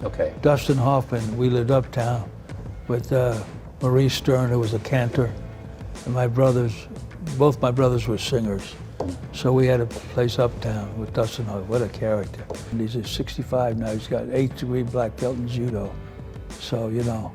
Okay. Dustin Hoffman, we lived uptown with Maurice Stern, who was a cantor, and my brothers, both my brothers were singers. So we had a place uptown with Dustin Hoffman. What a character. And he's 65 now, he's got 8th-degree black belt in judo. So, you know,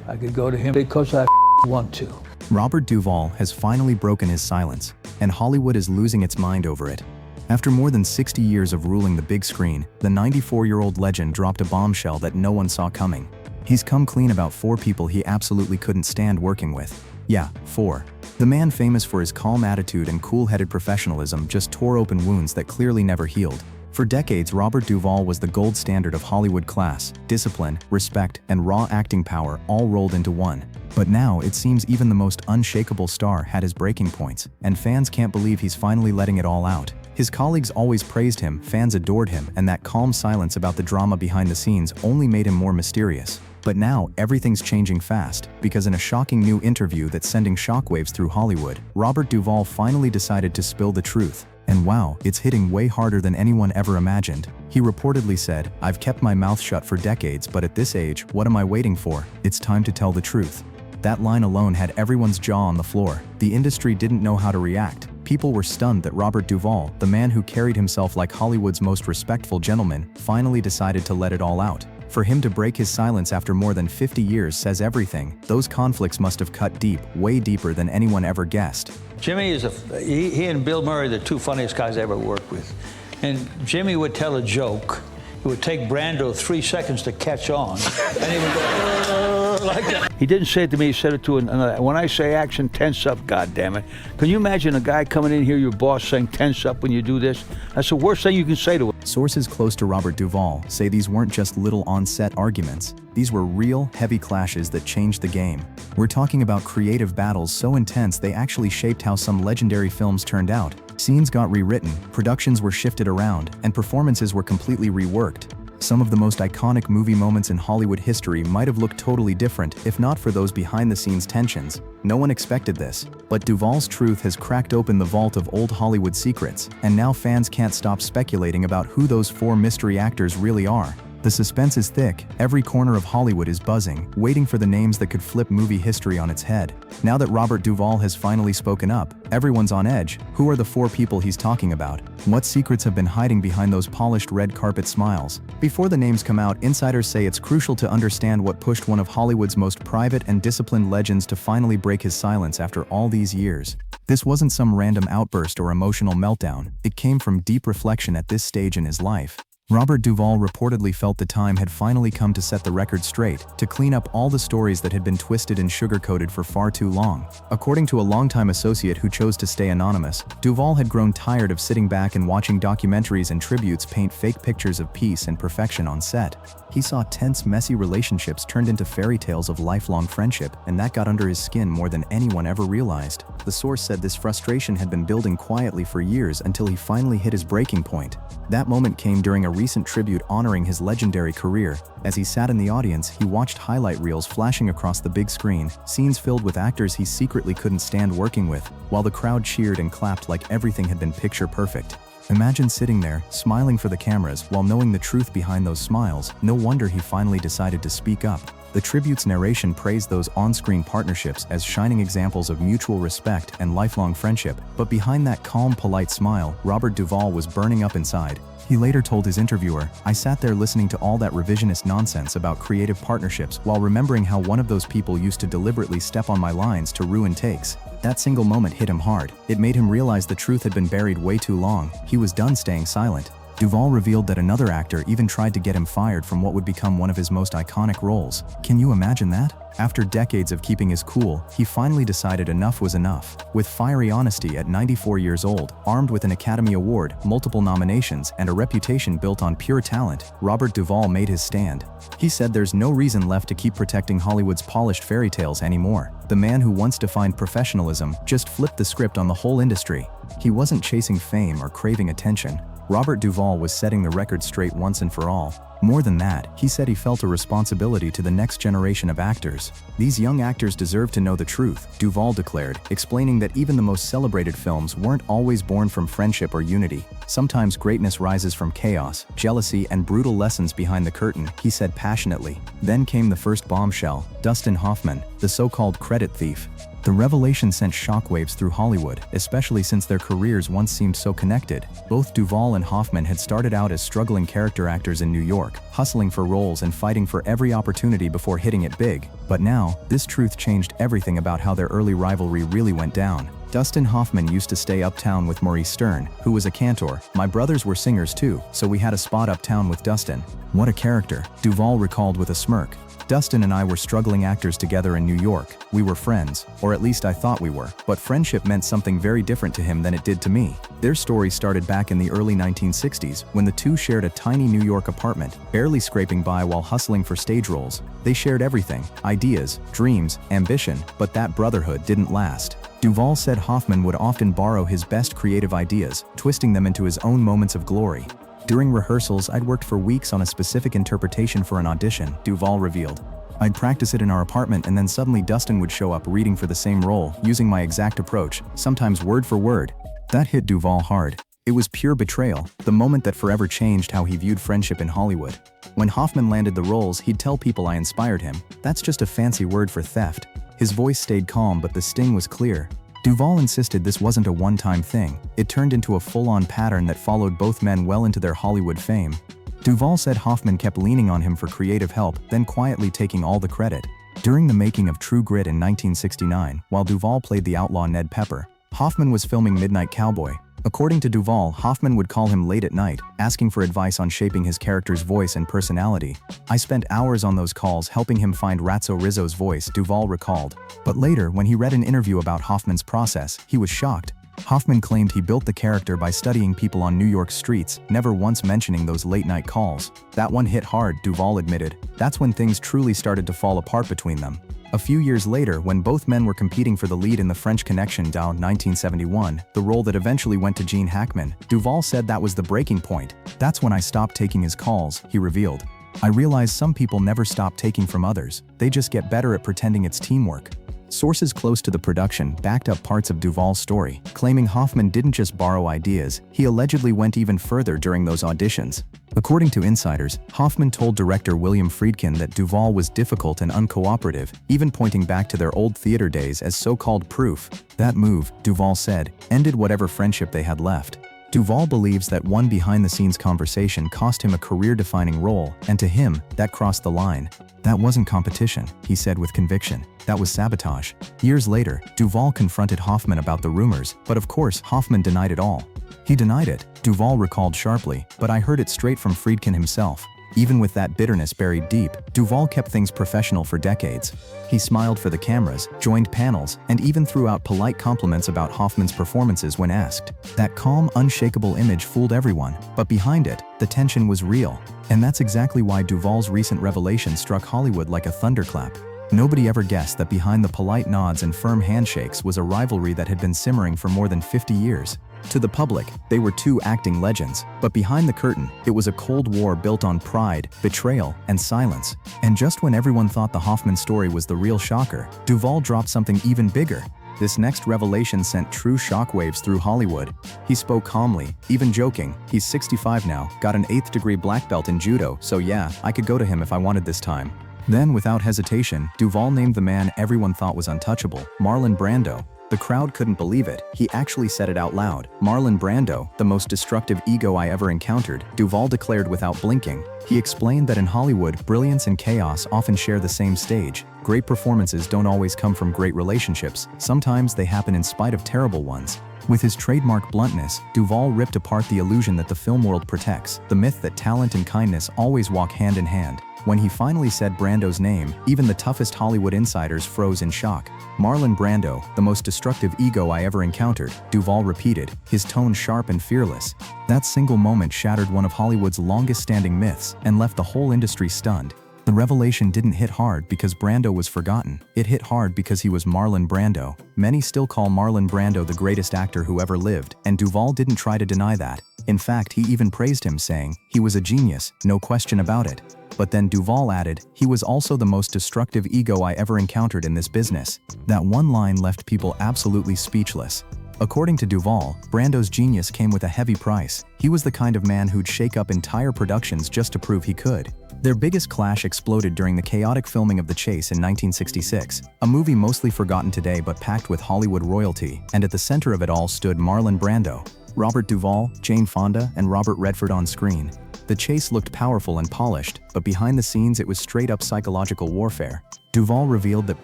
I could go to him because I want to. Robert Duvall has finally broken his silence, and Hollywood is losing its mind over it. After more than 60 years of ruling the big screen, the 94-year-old legend dropped a bombshell that no one saw coming. He's come clean about 4 people he absolutely couldn't stand working with. Yeah, 4. The man famous for his calm attitude and cool-headed professionalism just tore open wounds that clearly never healed. For decades, Robert Duvall was the gold standard of Hollywood class, discipline, respect, and raw acting power all rolled into one. But now, it seems even the most unshakable star had his breaking points, and fans can't believe he's finally letting it all out. His colleagues always praised him, fans adored him, and that calm silence about the drama behind the scenes only made him more mysterious. But now, everything's changing fast, because in a shocking new interview that's sending shockwaves through Hollywood, Robert Duvall finally decided to spill the truth. And wow, it's hitting way harder than anyone ever imagined. He reportedly said, "I've kept my mouth shut for decades, but at this age, what am I waiting for? It's time to tell the truth." That line alone had everyone's jaw on the floor. The industry didn't know how to react. People were stunned that Robert Duvall, the man who carried himself like Hollywood's most respectful gentleman, finally decided to let it all out. For him to break his silence after more than 50 years says everything. Those conflicts must have cut deep, way deeper than anyone ever guessed. Jimmy is he and Bill Murray are the 2 funniest guys I ever worked with. And Jimmy would tell a joke. It would take Brando 3 seconds to catch on. And he would go, like that. He didn't say it to me, he said it to another. When I say action, tense up, goddammit. Can you imagine a guy coming in here, your boss, saying tense up when you do this? That's the worst thing you can say to him. Sources close to Robert Duvall say these weren't just little on-set arguments. These were real, heavy clashes that changed the game. We're talking about creative battles so intense they actually shaped how some legendary films turned out. Scenes got rewritten, productions were shifted around, and performances were completely reworked. Some of the most iconic movie moments in Hollywood history might have looked totally different if not for those behind-the-scenes tensions. No one expected this, but Duvall's truth has cracked open the vault of old Hollywood secrets, and now fans can't stop speculating about who those 4 mystery actors really are. The suspense is thick, every corner of Hollywood is buzzing, waiting for the names that could flip movie history on its head. Now that Robert Duvall has finally spoken up, everyone's on edge. Who are the 4 people he's talking about? What secrets have been hiding behind those polished red carpet smiles? Before the names come out, insiders say it's crucial to understand what pushed one of Hollywood's most private and disciplined legends to finally break his silence after all these years. This wasn't some random outburst or emotional meltdown. It came from deep reflection at this stage in his life. Robert Duvall reportedly felt the time had finally come to set the record straight, to clean up all the stories that had been twisted and sugar-coated for far too long. According to a longtime associate who chose to stay anonymous, Duvall had grown tired of sitting back and watching documentaries and tributes paint fake pictures of peace and perfection on set. He saw tense, messy relationships turned into fairy tales of lifelong friendship, and that got under his skin more than anyone ever realized. The source said this frustration had been building quietly for years until he finally hit his breaking point. That moment came during a recent tribute honoring his legendary career. As he sat in the audience, he watched highlight reels flashing across the big screen, scenes filled with actors he secretly couldn't stand working with, while the crowd cheered and clapped like everything had been picture perfect. Imagine sitting there, smiling for the cameras, while knowing the truth behind those smiles. No wonder he finally decided to speak up. The tribute's narration praised those on-screen partnerships as shining examples of mutual respect and lifelong friendship, but behind that calm, polite smile, Robert Duvall was burning up inside. He later told his interviewer, "I sat there listening to all that revisionist nonsense about creative partnerships while remembering how one of those people used to deliberately step on my lines to ruin takes." That single moment hit him hard. It made him realize the truth had been buried way too long. He was done staying silent. Duvall revealed that another actor even tried to get him fired from what would become one of his most iconic roles. Can you imagine that? After decades of keeping his cool, he finally decided enough was enough. With fiery honesty at 94 years old, armed with an Academy Award, multiple nominations, and a reputation built on pure talent, Robert Duvall made his stand. He said there's no reason left to keep protecting Hollywood's polished fairy tales anymore. The man who once defined professionalism just flipped the script on the whole industry. He wasn't chasing fame or craving attention. Robert Duvall was setting the record straight once and for all. More than that, he said he felt a responsibility to the next generation of actors. These young actors deserve to know the truth, Duvall declared, explaining that even the most celebrated films weren't always born from friendship or unity. Sometimes greatness rises from chaos, jealousy, and brutal lessons behind the curtain, he said passionately. Then came the first bombshell, Dustin Hoffman, the so-called credit thief. The revelation sent shockwaves through Hollywood, especially since their careers once seemed so connected. Both Duvall and Hoffman had started out as struggling character actors in New York, hustling for roles and fighting for every opportunity before hitting it big. But now, this truth changed everything about how their early rivalry really went down. Dustin Hoffman used to stay uptown with Maurice Stern, who was a cantor. My brothers were singers too, so we had a spot uptown with Dustin. What a character, Duvall recalled with a smirk. Dustin and I were struggling actors together in New York. We were friends, or at least I thought we were, but friendship meant something very different to him than it did to me. Their story started back in the early 1960s when the two shared a tiny New York apartment, barely scraping by while hustling for stage roles. They shared everything, ideas, dreams, ambition, but that brotherhood didn't last. Duvall said Hoffman would often borrow his best creative ideas, twisting them into his own moments of glory. During rehearsals, I'd worked for weeks on a specific interpretation for an audition, Duvall revealed. I'd practice it in our apartment and then suddenly Dustin would show up reading for the same role, using my exact approach, sometimes word for word. That hit Duvall hard. It was pure betrayal, the moment that forever changed how he viewed friendship in Hollywood. When Hoffman landed the roles, he'd tell people I inspired him. That's just a fancy word for theft. His voice stayed calm, but the sting was clear. Duvall insisted this wasn't a one-time thing. It turned into a full-on pattern that followed both men well into their Hollywood fame. Duvall said Hoffman kept leaning on him for creative help, then quietly taking all the credit. During the making of True Grit in 1969, while Duvall played the outlaw Ned Pepper, Hoffman was filming Midnight Cowboy. According to Duvall, Hoffman would call him late at night, asking for advice on shaping his character's voice and personality. I spent hours on those calls helping him find Ratso Rizzo's voice, Duvall recalled. But later, when he read an interview about Hoffman's process, he was shocked. Hoffman claimed he built the character by studying people on New York streets, never once mentioning those late-night calls. That one hit hard, Duvall admitted. That's when things truly started to fall apart between them. A few years later, when both men were competing for the lead in The French Connection down 1971, the role that eventually went to Gene Hackman, Duvall said that was the breaking point. That's when I stopped taking his calls, he revealed. I realized some people never stop taking from others. They just get better at pretending it's teamwork. Sources close to the production backed up parts of Duvall's story, claiming Hoffman didn't just borrow ideas, he allegedly went even further during those auditions. According to insiders, Hoffman told director William Friedkin that Duvall was difficult and uncooperative, even pointing back to their old theater days as so-called proof. That move, Duvall said, ended whatever friendship they had left. Duvall believes that one behind-the-scenes conversation cost him a career-defining role, and to him, that crossed the line. That wasn't competition, he said with conviction. That was sabotage. Years later, Duvall confronted Hoffman about the rumors, but of course, Hoffman denied it all. He denied it, Duvall recalled sharply, but I heard it straight from Friedkin himself. Even with that bitterness buried deep, Duvall kept things professional for decades. He smiled for the cameras, joined panels, and even threw out polite compliments about Hoffman's performances when asked. That calm, unshakable image fooled everyone, but behind it, the tension was real. And that's exactly why Duvall's recent revelation struck Hollywood like a thunderclap. Nobody ever guessed that behind the polite nods and firm handshakes was a rivalry that had been simmering for more than 50 years. To the public, they were two acting legends, but behind the curtain, it was a Cold War built on pride, betrayal, and silence. And just when everyone thought the Hoffman story was the real shocker, Duvall dropped something even bigger. This next revelation sent true shockwaves through Hollywood. He spoke calmly, even joking. He's 65 now, got an 8th degree black belt in judo, so yeah, I could go to him if I wanted this time. Then, without hesitation, Duvall named the man everyone thought was untouchable, Marlon Brando. The crowd couldn't believe it. He actually said it out loud. Marlon Brando, the most destructive ego I ever encountered, Duvall declared without blinking. He explained that in Hollywood, brilliance and chaos often share the same stage. Great performances don't always come from great relationships. Sometimes they happen in spite of terrible ones. With his trademark bluntness, Duvall ripped apart the illusion that the film world protects, the myth that talent and kindness always walk hand in hand. When he finally said Brando's name, even the toughest Hollywood insiders froze in shock. Marlon Brando, the most destructive ego I ever encountered, Duvall repeated, his tone sharp and fearless. That single moment shattered one of Hollywood's longest-standing myths and left the whole industry stunned. The revelation didn't hit hard because Brando was forgotten. It hit hard because he was Marlon Brando. Many still call Marlon Brando the greatest actor who ever lived, and Duvall didn't try to deny that. In fact, he even praised him, saying, "He was a genius, no question about it." But then Duvall added, "He was also the most destructive ego I ever encountered in this business." That one line left people absolutely speechless. According to Duvall, Brando's genius came with a heavy price. He was the kind of man who'd shake up entire productions just to prove he could. Their biggest clash exploded during the chaotic filming of The Chase in 1966, a movie mostly forgotten today but packed with Hollywood royalty, and at the center of it all stood Marlon Brando, Robert Duvall, Jane Fonda, and Robert Redford on screen. The chase looked powerful and polished, but behind the scenes it was straight-up psychological warfare. Duvall revealed that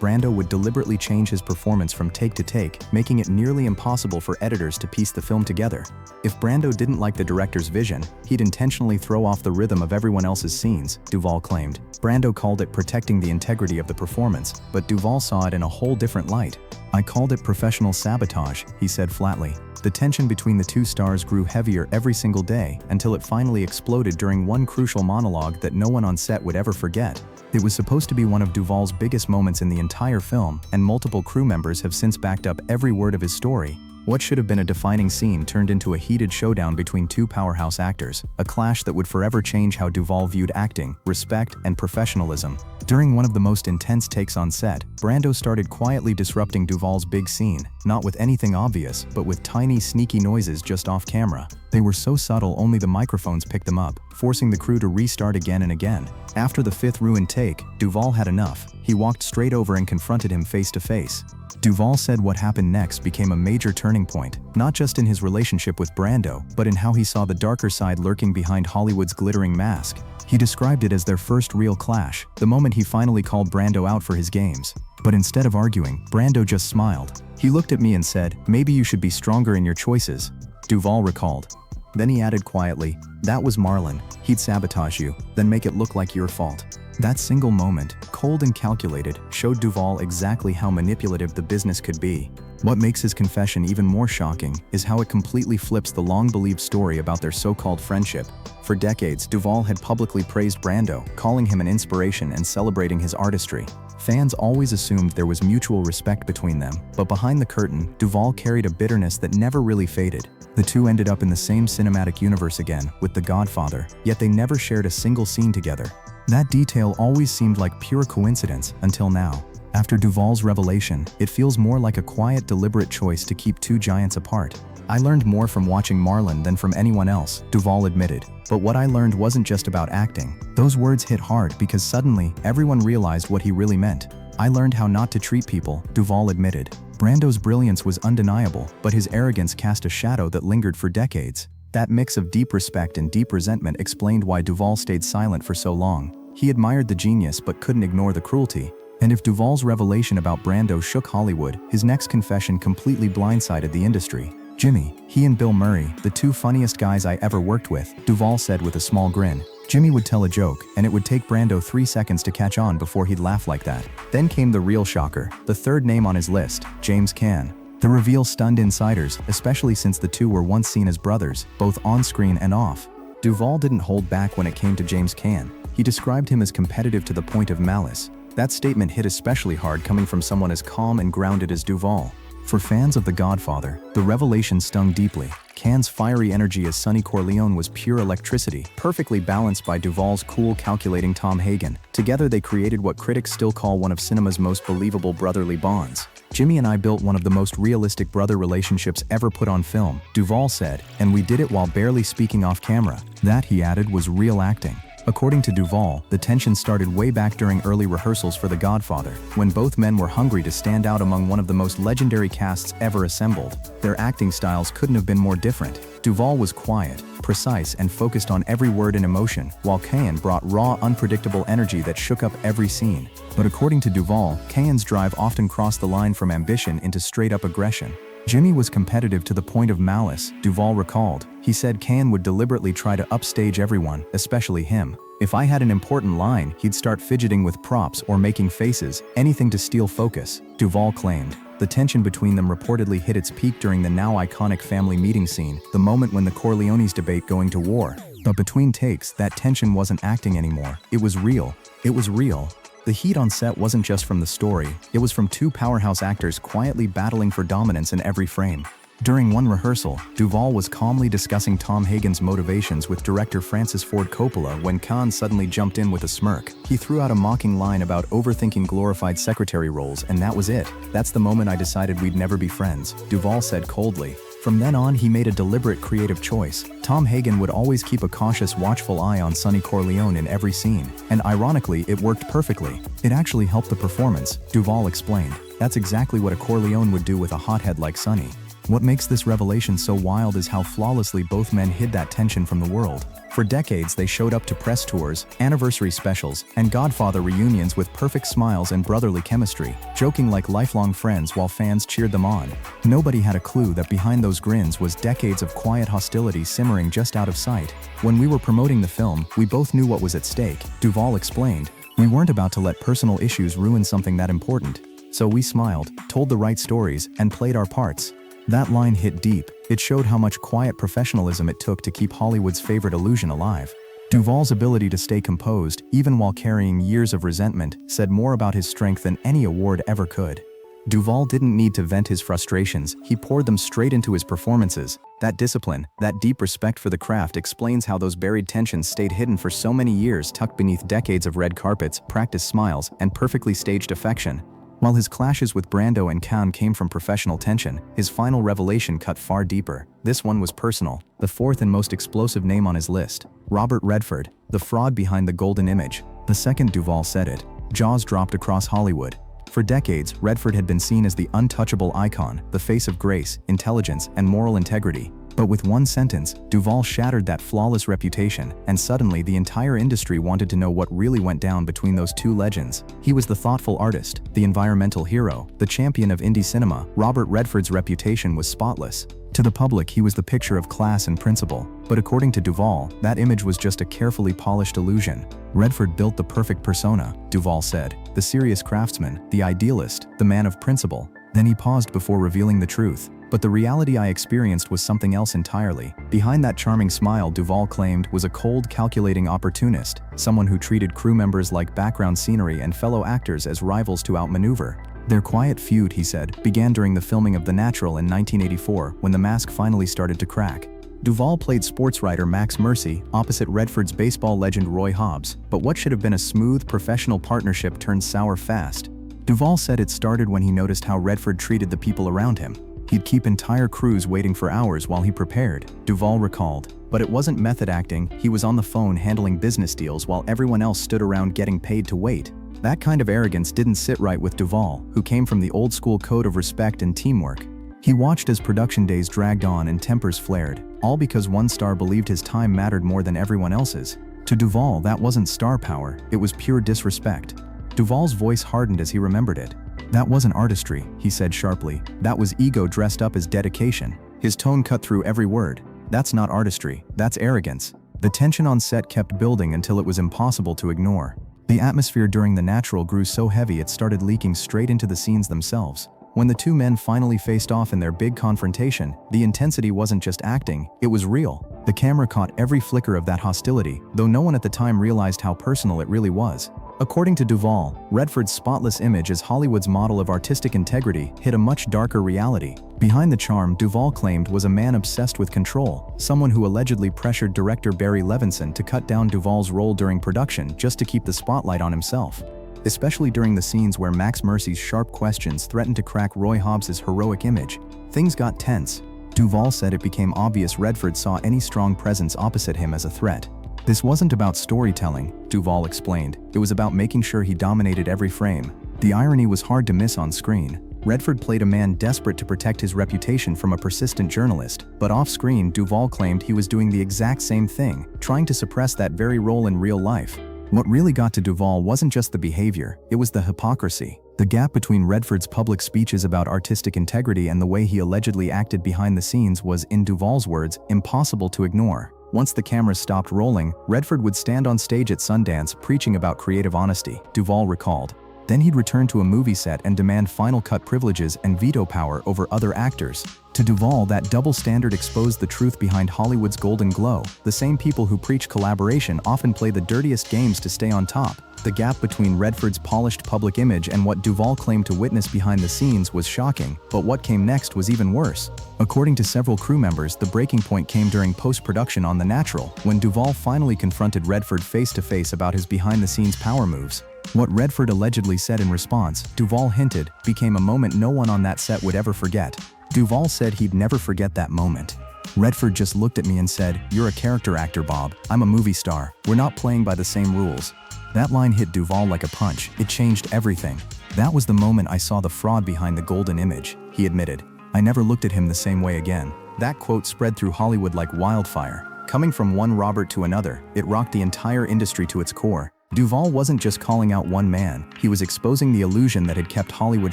Brando would deliberately change his performance from take to take, making it nearly impossible for editors to piece the film together. If Brando didn't like the director's vision, he'd intentionally throw off the rhythm of everyone else's scenes, Duvall claimed. Brando called it protecting the integrity of the performance, but Duvall saw it in a whole different light. "I called it professional sabotage," he said flatly. The tension between the two stars grew heavier every single day until it finally exploded during one crucial monologue that no one on set would ever forget. It was supposed to be one of Duvall's biggest moments in the entire film, and multiple crew members have since backed up every word of his story. What should have been a defining scene turned into a heated showdown between two powerhouse actors, a clash that would forever change how Duvall viewed acting, respect, and professionalism. During one of the most intense takes on set, Brando started quietly disrupting Duvall's big scene, not with anything obvious, but with tiny, sneaky noises just off camera. They were so subtle only the microphones picked them up, forcing the crew to restart again and again. After the fifth ruined take, Duvall had enough. He walked straight over and confronted him face to face. Duvall said what happened next became a major turning point, not just in his relationship with Brando, but in how he saw the darker side lurking behind Hollywood's glittering mask. He described it as their first real clash, the moment he finally called Brando out for his games. But instead of arguing, Brando just smiled. He looked at me and said, "Maybe you should be stronger in your choices," Duvall recalled. Then he added quietly, "That was Marlon. He'd sabotage you, then make it look like your fault." That single moment, cold and calculated, showed Duvall exactly how manipulative the business could be. What makes his confession even more shocking is how it completely flips the long-believed story about their so-called friendship. For decades, Duvall had publicly praised Brando, calling him an inspiration and celebrating his artistry. Fans always assumed there was mutual respect between them, but behind the curtain, Duvall carried a bitterness that never really faded. The two ended up in the same cinematic universe again, with The Godfather, yet they never shared a single scene together. That detail always seemed like pure coincidence until now. After Duvall's revelation, it feels more like a quiet, deliberate choice to keep two giants apart. "I learned more from watching Marlon than from anyone else," Duvall admitted. "But what I learned wasn't just about acting." Those words hit hard because suddenly, everyone realized what he really meant. "I learned how not to treat people," Duvall admitted. Brando's brilliance was undeniable, but his arrogance cast a shadow that lingered for decades. That mix of deep respect and deep resentment explained why Duvall stayed silent for so long. He admired the genius but couldn't ignore the cruelty. And if Duvall's revelation about Brando shook Hollywood, his next confession completely blindsided the industry. "Jimmy, he and Bill Murray, the two funniest guys I ever worked with," Duvall said with a small grin. Jimmy would tell a joke, and it would take Brando 3 seconds to catch on before he'd laugh like that. Then came the real shocker, the third name on his list, James Caan. The reveal stunned insiders, especially since the two were once seen as brothers, both on-screen and off. Duvall didn't hold back when it came to James Caan. He described him as competitive to the point of malice. That statement hit especially hard coming from someone as calm and grounded as Duvall. For fans of The Godfather, the revelation stung deeply. Caan's fiery energy as Sonny Corleone was pure electricity, perfectly balanced by Duvall's cool, calculating Tom Hagen. Together they created what critics still call one of cinema's most believable brotherly bonds. "Jimmy and I built one of the most realistic brother relationships ever put on film," Duvall said, "and we did it while barely speaking off camera. That," he added, "was real acting." According to Duvall, the tension started way back during early rehearsals for The Godfather, when both men were hungry to stand out among one of the most legendary casts ever assembled. Their acting styles couldn't have been more different. Duvall was quiet, precise, and focused on every word and emotion, while Caan brought raw, unpredictable energy that shook up every scene. But according to Duvall, Caan's drive often crossed the line from ambition into straight-up aggression. Jimmy was competitive to the point of malice, Duvall recalled. He said Caan would deliberately try to upstage everyone, especially him. "If I had an important line, he'd start fidgeting with props or making faces, anything to steal focus," Duvall claimed. The tension between them reportedly hit its peak during the now iconic family meeting scene, the moment when the Corleones debate going to war. But between takes, that tension wasn't acting anymore. It was real. It was real. The heat on set wasn't just from the story, it was from two powerhouse actors quietly battling for dominance in every frame. During one rehearsal, Duvall was calmly discussing Tom Hagen's motivations with director Francis Ford Coppola when Khan suddenly jumped in with a smirk. He threw out a mocking line about overthinking glorified secretary roles, and that was it. "That's the moment I decided we'd never be friends," Duvall said coldly. From then on, he made a deliberate creative choice. Tom Hagen would always keep a cautious, watchful eye on Sonny Corleone in every scene, and ironically, it worked perfectly. "It actually helped the performance," Duvall explained. "That's exactly what a Corleone would do with a hothead like Sonny." What makes this revelation so wild is how flawlessly both men hid that tension from the world. For decades, they showed up to press tours, anniversary specials, and Godfather reunions with perfect smiles and brotherly chemistry, joking like lifelong friends while fans cheered them on. Nobody had a clue that behind those grins was decades of quiet hostility simmering just out of sight. "When we were promoting the film, we both knew what was at stake," Duvall explained. "We weren't about to let personal issues ruin something that important. So we smiled, told the right stories, and played our parts." That line hit deep. It showed how much quiet professionalism it took to keep Hollywood's favorite illusion alive. Duvall's ability to stay composed, even while carrying years of resentment, said more about his strength than any award ever could. Duvall didn't need to vent his frustrations, he poured them straight into his performances. That discipline, that deep respect for the craft explains how those buried tensions stayed hidden for so many years, tucked beneath decades of red carpets, practiced smiles, and perfectly staged affection. While his clashes with Brando and Khan came from professional tension, his final revelation cut far deeper. This one was personal. The fourth and most explosive name on his list: Robert Redford, the fraud behind the golden image. The second Duvall said it, jaws dropped across Hollywood. For decades, Redford had been seen as the untouchable icon, the face of grace, intelligence, and moral integrity. But with one sentence, Duvall shattered that flawless reputation, and suddenly the entire industry wanted to know what really went down between those two legends. He was the thoughtful artist, the environmental hero, the champion of indie cinema. Robert Redford's reputation was spotless. To the public, he was the picture of class and principle. But according to Duvall, that image was just a carefully polished illusion. "Redford built the perfect persona," Duvall said. "The serious craftsman, the idealist, the man of principle." Then he paused before revealing the truth. "But the reality I experienced was something else entirely." Behind that charming smile, Duvall claimed, was a cold, calculating opportunist, someone who treated crew members like background scenery and fellow actors as rivals to outmaneuver. Their quiet feud, he said, began during the filming of The Natural in 1984, when the mask finally started to crack. Duvall played sports writer Max Mercy opposite Redford's baseball legend Roy Hobbs, but what should have been a smooth, professional partnership turned sour fast. Duvall said it started when he noticed how Redford treated the people around him. He'd keep entire crews waiting for hours while he prepared, Duvall recalled. But it wasn't method acting, he was on the phone handling business deals while everyone else stood around getting paid to wait. That kind of arrogance didn't sit right with Duvall, who came from the old-school code of respect and teamwork. He watched as production days dragged on and tempers flared, all because one star believed his time mattered more than everyone else's. To Duvall, that wasn't star power, it was pure disrespect. Duvall's voice hardened as he remembered it. "That wasn't artistry," he said sharply. "That was ego dressed up as dedication." His tone cut through every word. "That's not artistry, that's arrogance." The tension on set kept building until it was impossible to ignore. The atmosphere during The Natural grew so heavy it started leaking straight into the scenes themselves. When the two men finally faced off in their big confrontation, the intensity wasn't just acting, it was real. The camera caught every flicker of that hostility, though no one at the time realized how personal it really was. According to Duvall, Redford's spotless image as Hollywood's model of artistic integrity hid a much darker reality. Behind the charm, Duvall claimed, was a man obsessed with control, someone who allegedly pressured director Barry Levinson to cut down Duvall's role during production just to keep the spotlight on himself. Especially during the scenes where Max Mercy's sharp questions threatened to crack Roy Hobbs's heroic image. Things got tense. Duvall said it became obvious Redford saw any strong presence opposite him as a threat. "This wasn't about storytelling," Duvall explained. "It was about making sure he dominated every frame." The irony was hard to miss on screen. Redford played a man desperate to protect his reputation from a persistent journalist, but off-screen, Duvall claimed he was doing the exact same thing, trying to suppress that very role in real life. What really got to Duvall wasn't just the behavior, it was the hypocrisy. The gap between Redford's public speeches about artistic integrity and the way he allegedly acted behind the scenes was, in Duvall's words, impossible to ignore. Once the cameras stopped rolling, Redford would stand on stage at Sundance preaching about creative honesty, Duvall recalled. Then he'd return to a movie set and demand final cut privileges and veto power over other actors. To Duvall, that double standard exposed the truth behind Hollywood's golden glow. The same people who preach collaboration often play the dirtiest games to stay on top. The gap between Redford's polished public image and what Duvall claimed to witness behind the scenes was shocking, but what came next was even worse. According to several crew members, the breaking point came during post-production on The Natural, when Duvall finally confronted Redford face-to-face about his behind-the-scenes power moves. What Redford allegedly said in response, Duvall hinted, became a moment no one on that set would ever forget. Duvall said he'd never forget that moment. Redford just looked at me and said, "You're a character actor, Bob. I'm a movie star. We're not playing by the same rules." That line hit Duvall like a punch. It changed everything. "That was the moment I saw the fraud behind the golden image," he admitted. "I never looked at him the same way again." That quote spread through Hollywood like wildfire. Coming from one Robert to another, it rocked the entire industry to its core. Duvall wasn't just calling out one man, he was exposing the illusion that had kept Hollywood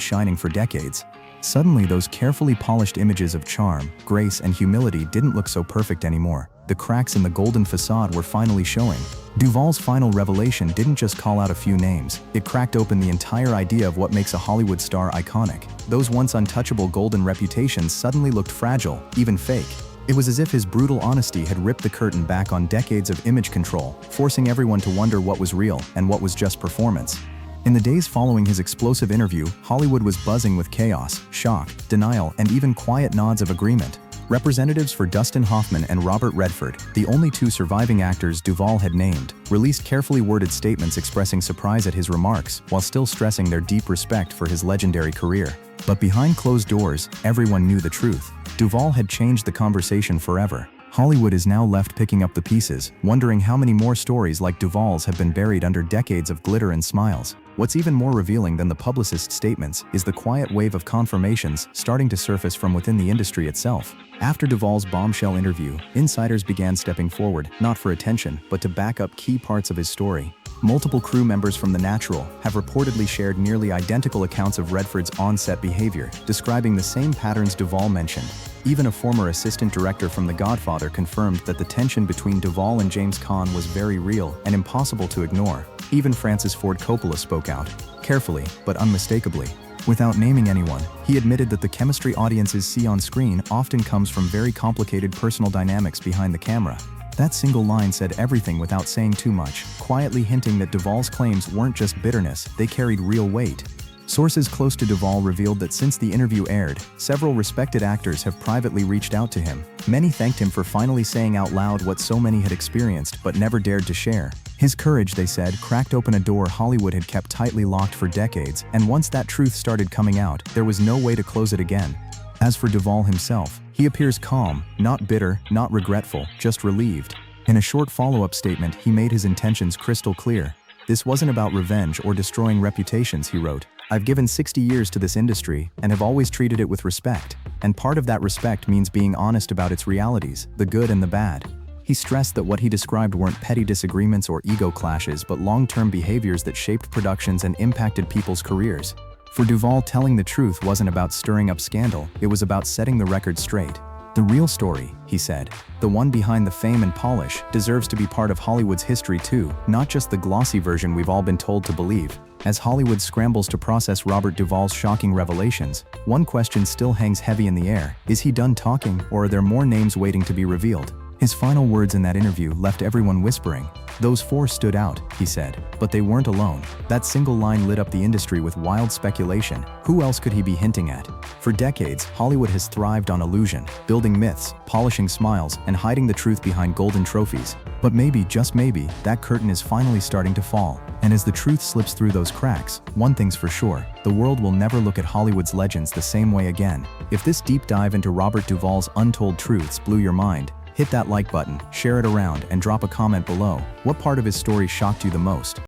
shining for decades. Suddenly, those carefully polished images of charm, grace, and humility didn't look so perfect anymore. The cracks in the golden facade were finally showing. Duvall's final revelation didn't just call out a few names, it cracked open the entire idea of what makes a Hollywood star iconic. Those once untouchable golden reputations suddenly looked fragile, even fake. It was as if his brutal honesty had ripped the curtain back on decades of image control, forcing everyone to wonder what was real and what was just performance. In the days following his explosive interview, Hollywood was buzzing with chaos, shock, denial, and even quiet nods of agreement. Representatives for Dustin Hoffman and Robert Redford, the only two surviving actors Duvall had named, released carefully worded statements expressing surprise at his remarks while still stressing their deep respect for his legendary career. But behind closed doors, everyone knew the truth. Duvall had changed the conversation forever. Hollywood is now left picking up the pieces, wondering how many more stories like Duvall's have been buried under decades of glitter and smiles. What's even more revealing than the publicist's statements is the quiet wave of confirmations starting to surface from within the industry itself. After Duvall's bombshell interview, insiders began stepping forward, not for attention, but to back up key parts of his story. Multiple crew members from The Natural have reportedly shared nearly identical accounts of Redford's on-set behavior, describing the same patterns Duvall mentioned. Even a former assistant director from The Godfather confirmed that the tension between Duvall and James Caan was very real and impossible to ignore. Even Francis Ford Coppola spoke out, carefully but unmistakably. Without naming anyone, he admitted that the chemistry audiences see on screen often comes from very complicated personal dynamics behind the camera. That single line said everything without saying too much, quietly hinting that Duvall's claims weren't just bitterness, they carried real weight. Sources close to Duvall revealed that since the interview aired, several respected actors have privately reached out to him. Many thanked him for finally saying out loud what so many had experienced but never dared to share. His courage, they said, cracked open a door Hollywood had kept tightly locked for decades, and once that truth started coming out, there was no way to close it again. As for Duvall himself, he appears calm, not bitter, not regretful, just relieved. In a short follow-up statement, he made his intentions crystal clear. "This wasn't about revenge or destroying reputations," he wrote. "I've given 60 years to this industry and have always treated it with respect, and part of that respect means being honest about its realities, the good and the bad." He stressed that what he described weren't petty disagreements or ego clashes, but long-term behaviors that shaped productions and impacted people's careers. For Duvall, telling the truth wasn't about stirring up scandal, it was about setting the record straight. "The real story," he said, "the one behind the fame and polish, deserves to be part of Hollywood's history too, not just the glossy version we've all been told to believe." As Hollywood scrambles to process Robert Duvall's shocking revelations, one question still hangs heavy in the air. Is he done talking, or are there more names waiting to be revealed? His final words in that interview left everyone whispering. "Those four stood out," he said, "but they weren't alone." That single line lit up the industry with wild speculation. Who else could he be hinting at? For decades, Hollywood has thrived on illusion, building myths, polishing smiles, and hiding the truth behind golden trophies. But maybe, just maybe, that curtain is finally starting to fall. And as the truth slips through those cracks, one thing's for sure, the world will never look at Hollywood's legends the same way again. If this deep dive into Robert Duvall's untold truths blew your mind, hit that like button, share it around, and drop a comment below. What part of his story shocked you the most?